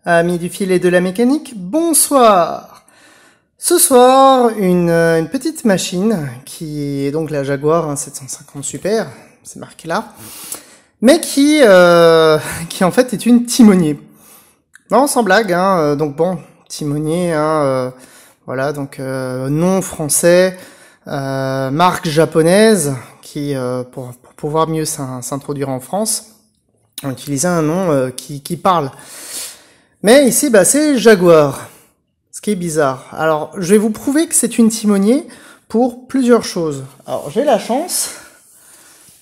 Amis du fil et de la mécanique, bonsoir. Ce soir, une petite machine qui est donc la Jaguar 750 Super, c'est marqué là, mais qui en fait est une timonier. Non, sans blague, hein, donc bon, timonier, voilà, donc nom français, marque japonaise qui pour pouvoir mieux s'introduire en France, on utilisait un nom qui parle. Mais ici, c'est Jaguar, ce qui est bizarre. Alors, je vais vous prouver que c'est une timonier pour plusieurs choses. Alors, j'ai la chance,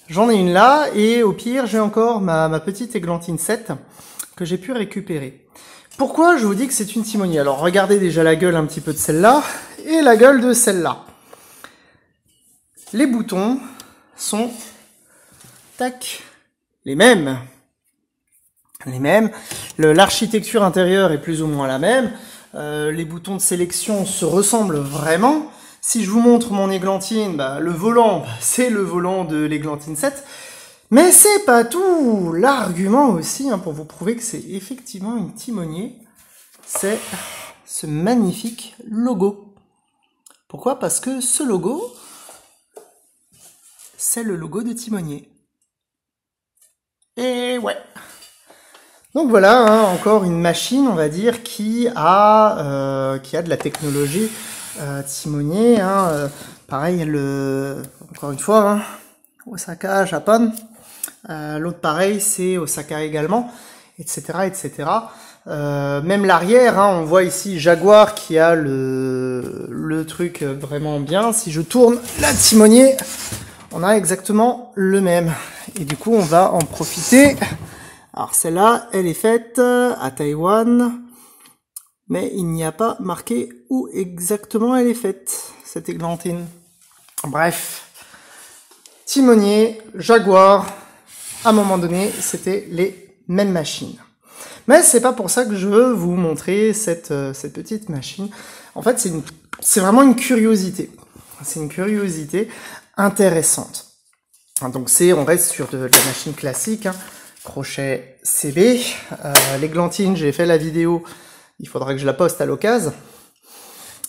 j'en ai une là, et au pire, j'ai encore ma petite Églantine 7 que j'ai pu récupérer. Pourquoi je vous dis que c'est une timonier? Alors, regardez déjà la gueule un petit peu de celle-là, et la gueule de celle-là. Les boutons sont, tac, les mêmes. L'architecture intérieure est plus ou moins la même, les boutons de sélection se ressemblent vraiment. Si je vous montre mon Églantine, le volant, c'est le volant de l'Églantine 7, mais c'est pas tout. L'argument aussi, pour vous prouver que c'est effectivement une timonier, c'est ce magnifique logo. Pourquoi? Parce que ce logo, c'est le logo de timonier. Et ouais. Donc voilà, encore une machine, on va dire, qui a de la technologie timonier. Pareil, encore une fois, Osaka, Japon. L'autre pareil, c'est Osaka également, etc., etc. Même l'arrière, on voit ici Jaguar qui a le truc vraiment bien. Si je tourne la timonier, on a exactement le même. Et du coup, on va en profiter. Alors celle-là, elle est faite à Taïwan, mais il n'y a pas marqué où exactement elle est faite, cette Églantine. Bref, timonier, Jaguar, à un moment donné, c'était les mêmes machines. Mais c'est pas pour ça que je veux vous montrer cette petite machine. En fait, c'est vraiment une curiosité. C'est une curiosité intéressante. Donc on reste sur de la machine classique, crochet CB, l'Églantine, j'ai fait la vidéo, il faudra que je la poste à l'occasion.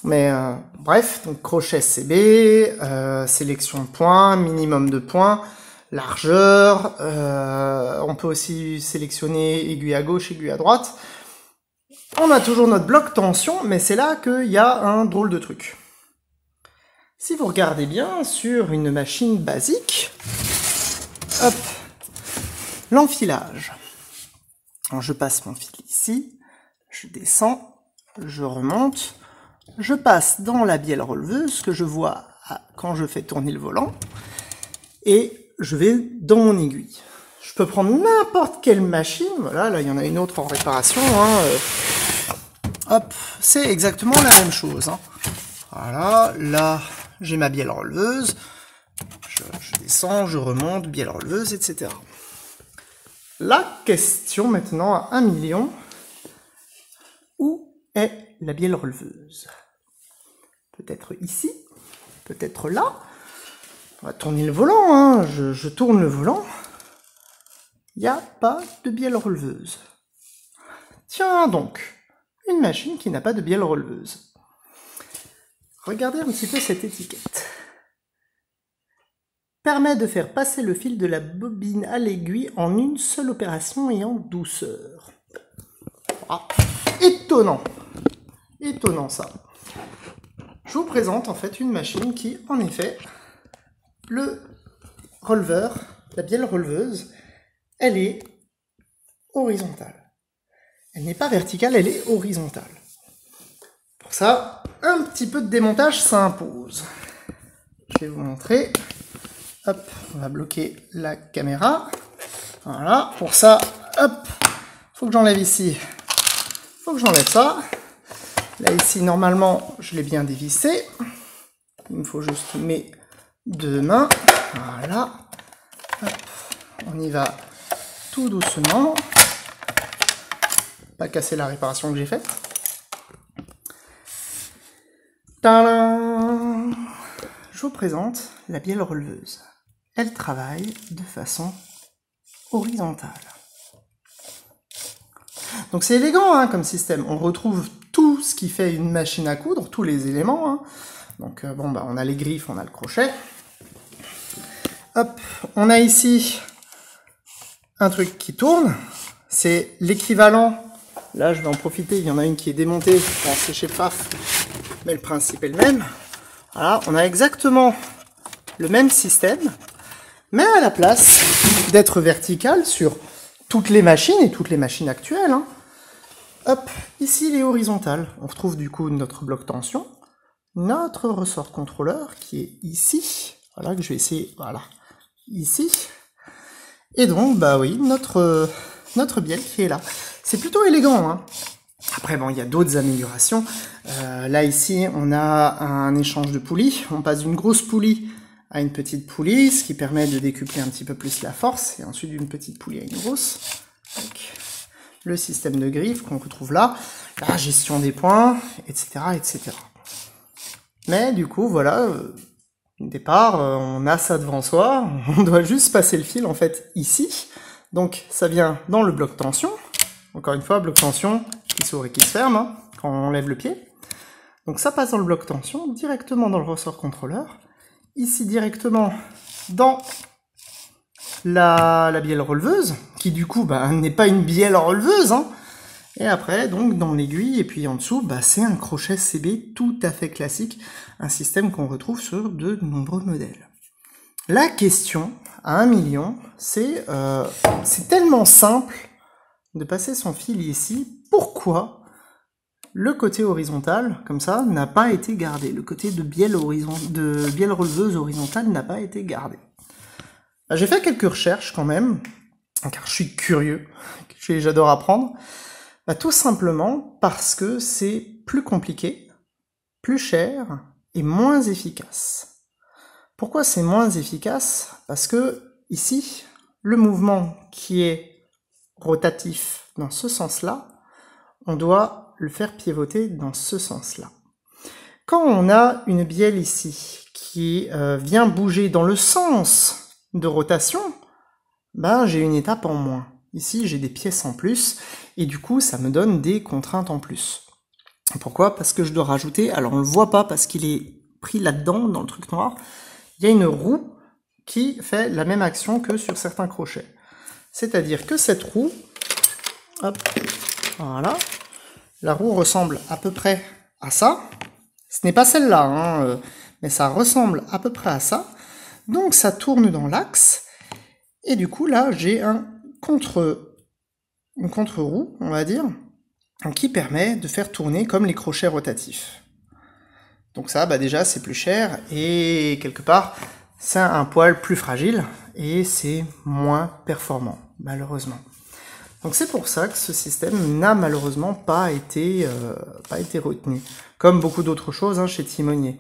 Mais bref, donc crochet CB, sélection de points, minimum de points, largeur, on peut aussi sélectionner aiguille à gauche, aiguille à droite. On a toujours notre bloc tension, mais c'est là qu'il y a un drôle de truc. Si vous regardez bien sur une machine basique, hop, l'enfilage. Je passe mon fil ici, je descends, je remonte, je passe dans la bielle releveuse que je vois quand je fais tourner le volant, et je vais dans mon aiguille. Je peux prendre n'importe quelle machine, voilà, là il y en a une autre en réparation, hop, c'est exactement la même chose. Voilà, là j'ai ma bielle releveuse, je descends, je remonte, bielle releveuse, etc. La question maintenant à 1 million, où est la bielle releveuse? Peut-être ici, peut-être là. On va tourner le volant, je tourne le volant. Il n'y a pas de bielle releveuse. Tiens donc, une machine qui n'a pas de bielle releveuse. Regardez un petit peu cette étiquette. Permet de faire passer le fil de la bobine à l'aiguille en une seule opération et en douceur. Étonnant. Étonnant ça. Je vous présente en fait une machine qui, en effet, le releveur, la bielle releveuse, elle est horizontale. Elle n'est pas verticale, elle est horizontale. Pour ça, un petit peu de démontage s'impose. Je vais vous montrer. Hop, on va bloquer la caméra. Voilà, pour ça, hop, faut que j'enlève ici. Faut que j'enlève ça. Là, ici, normalement, je l'ai bien dévissé. Il me faut juste mes deux mains. Voilà. Hop, on y va tout doucement. Pas casser la réparation que j'ai faite. Tadam! Je vous présente la bielle releveuse. Elle travaille de façon horizontale. Donc c'est élégant hein, comme système. On retrouve tout ce qui fait une machine à coudre, tous les éléments. Hein. Donc bon, bah, on a les griffes, on a le crochet. Hop, on a ici un truc qui tourne. C'est l'équivalent. Là, je vais en profiter. Il y en a une qui est démontée. Je vais en sécher paf. Mais le principe est le même. Voilà, on a exactement le même système. Mais à la place d'être vertical sur toutes les machines et toutes les machines actuelles, hein, hop, ici il est horizontal. On retrouve du coup notre bloc tension, notre ressort contrôleur qui est ici. Voilà, que je vais essayer, voilà, ici. Et donc, bah oui, notre bielle qui est là. C'est plutôt élégant, hein. Après, bon, il y a d'autres améliorations. Là, ici, on a un échange de poulies. On passe d'une grosse poulie à une petite poulie, ce qui permet de décupler un petit peu plus la force, et ensuite d'une petite poulie à une grosse. Donc, le système de griffe qu'on retrouve là, la gestion des points, etc., etc. Mais du coup, voilà, au départ, on a ça devant soi, on doit juste passer le fil, en fait, ici. Donc, ça vient dans le bloc tension. Encore une fois, bloc tension qui s'ouvre et qui se ferme, hein, quand on lève le pied. Donc, ça passe dans le bloc tension, directement dans le ressort contrôleur. Ici directement dans la bielle releveuse, qui du coup bah, n'est pas une bielle releveuse, hein. Et après donc dans l'aiguille, et puis en dessous, bah, c'est un crochet CB tout à fait classique, un système qu'on retrouve sur de nombreux modèles. La question à 1 million, c'est tellement simple de passer son fil ici, pourquoi le côté horizontal, comme ça, n'a pas été gardé. Le côté de bielle releveuse horizontale n'a pas été gardé. J'ai fait quelques recherches quand même, car je suis curieux, j'adore apprendre. Bah, tout simplement parce que c'est plus compliqué, plus cher et moins efficace. Pourquoi c'est moins efficace? Parce que ici, le mouvement qui est rotatif dans ce sens-là, on doit le faire pivoter dans ce sens-là. Quand on a une bielle ici qui vient bouger dans le sens de rotation, ben j'ai une étape en moins. Ici, j'ai des pièces en plus, et du coup, ça me donne des contraintes en plus. Pourquoi? Parce que je dois rajouter, alors on le voit pas parce qu'il est pris là-dedans, dans le truc noir, il y a une roue qui fait la même action que sur certains crochets. C'est-à-dire que cette roue, hop, voilà, la roue ressemble à peu près à ça. Ce n'est pas celle-là, hein, mais ça ressemble à peu près à ça. Donc ça tourne dans l'axe, et du coup là j'ai une contre-roue, on va dire, qui permet de faire tourner comme les crochets rotatifs. Donc ça, bah déjà c'est plus cher, et quelque part c'est un poil plus fragile, et c'est moins performant, malheureusement. Donc c'est pour ça que ce système n'a malheureusement pas été retenu, comme beaucoup d'autres choses hein, chez Timonier.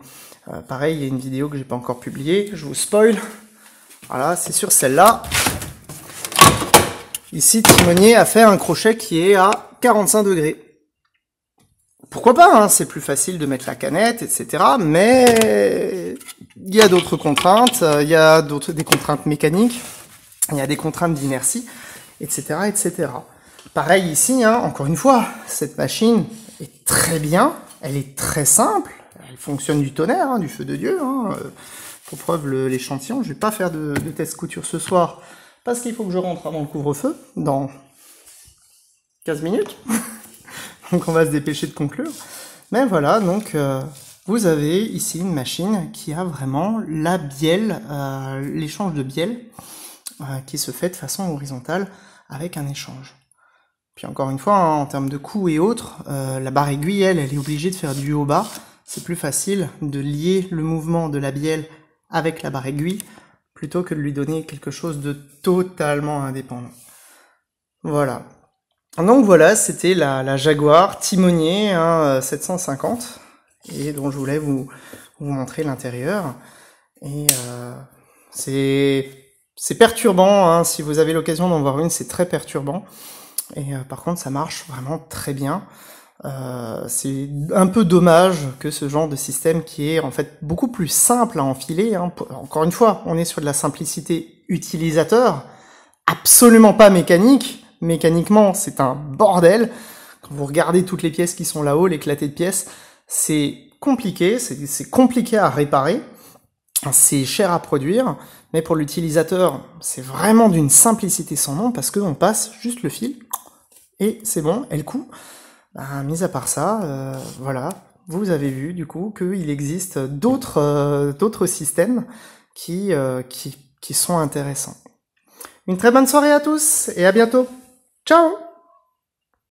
Pareil, il y a une vidéo que j'ai pas encore publiée, je vous spoil. Voilà, c'est sur celle-là. Ici, Timonier a fait un crochet qui est à 45 degrés. Pourquoi pas, hein, c'est plus facile de mettre la canette, etc. Mais il y a d'autres contraintes, il y a des contraintes mécaniques, il y a des contraintes d'inertie, etc., etc. Pareil ici, hein, encore une fois, cette machine est très bien, elle est très simple, elle fonctionne du tonnerre, hein, du feu de Dieu. Hein, pour preuve l'échantillon, je vais pas faire de test couture ce soir, parce qu'il faut que je rentre avant le couvre-feu, dans 15 minutes. Donc on va se dépêcher de conclure. Mais voilà, donc vous avez ici une machine qui a vraiment la bielle, l'échange de bielle, qui se fait de façon horizontale avec un échange. Puis encore une fois, hein, en termes de coût et autres, la barre aiguille, elle est obligée de faire du haut-bas. C'est plus facile de lier le mouvement de la bielle avec la barre aiguille, plutôt que de lui donner quelque chose de totalement indépendant. Voilà. Donc voilà, c'était la Jaguar Timonier hein, 750, et dont je voulais vous montrer l'intérieur. Et c'est perturbant, hein, si vous avez l'occasion d'en voir une, c'est très perturbant. Et par contre, ça marche vraiment très bien. C'est un peu dommage que ce genre de système qui est en fait beaucoup plus simple à enfiler, hein, encore une fois, on est sur de la simplicité utilisateur, absolument pas mécanique, mécaniquement, c'est un bordel. Quand vous regardez toutes les pièces qui sont là-haut, l'éclaté de pièces, c'est compliqué, c'est compliqué à réparer, c'est cher à produire, mais pour l'utilisateur, c'est vraiment d'une simplicité sans nom, parce qu'on passe juste le fil, et c'est bon, et le coup, mis à part ça, voilà, vous avez vu du coup qu'il existe d'autres systèmes qui sont intéressants. Une très bonne soirée à tous, et à bientôt. Ciao!